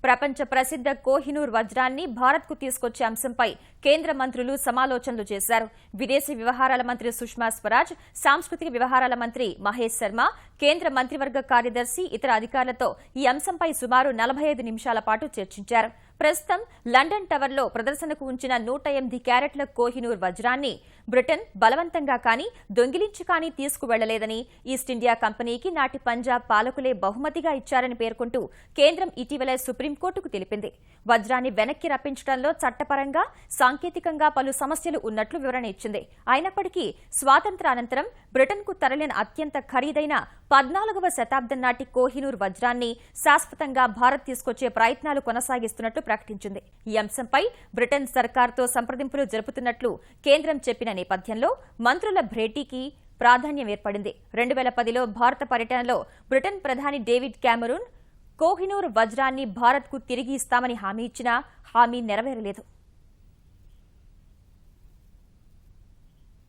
ప్రపంచ ప్రసిద్ధ కోహినూర్ వజ్రాన్ని భారత్కు తీసుకొచ్చే అంశంపై కేంద్ర మంత్రులు సమాలోచనలు చేశారు. విదేశీ వ్యవహారాల మంత్రి సుష్మా స్వరాజ్, సాంస్కృతిక వ్యవహారాల మంత్రి మహేష్ శర్మ, కేంద్ర మంత్రివర్గ కార్యదర్శి ఇతర అధికారులతో ఈ అంశంపై సుమారు 45 నిమిషాల పాటు చర్చించారు. ప్రస్తుతం లండన్ టవర్లో ప్రదర్శనకు ఉంచిన 108 క్యారెట్ల కోహినూర్ వజ్రాన్ని బ్రిటన్ బలవంతంగా కానీ దొంగిలించి కానీ తీసుకువెళ్లలేదని ఈస్ట్ ఇండియా కంపెనీకి నాటి పంజాబ్ పాలకులే బహుమతిగా ఇచ్చారని పేర్కొంటూ కేంద్రం ఇటీవల సుప్రీంకోర్టుకు తెలిపింది. వజ్రాన్ని వెనక్కి రప్పించడంలో చట్టపరంగా, సాంకేతికంగా పలు సమస్యలు ఉన్నట్లు వివరణ ఇచ్చింది. అయినప్పటికీ స్వాతంత్రానంతరం బ్రిటన్కు తరలిన అత్యంత ఖరీదైన 14వ శతాబ్దం నాటి కోహినూర్ వజ్రాన్ని శాశ్వతంగా భారత్ తీసుకొచ్చే ప్రయత్నాలు కొనసాగిస్తున్నట్లు ప్రకటించింది. ఈ అంశంపై బ్రిటన్ సర్కార్తో సంప్రదింపులు జరుపుతున్నట్లు కేంద్రం చెప్పిన నేపథ్యంలో మంత్రుల భేటీకి ప్రాధాన్యం ఏర్పడింది. 2010లో భారత పర్యటనలో బ్రిటన్ ప్రధాని డేవిడ్ క్యామరూన్ కోహినూర్ వజ్రాన్ని భారత్కు తిరిగి ఇస్తామని హామీ ఇచ్చినా హామీ నెరవేరలేదు.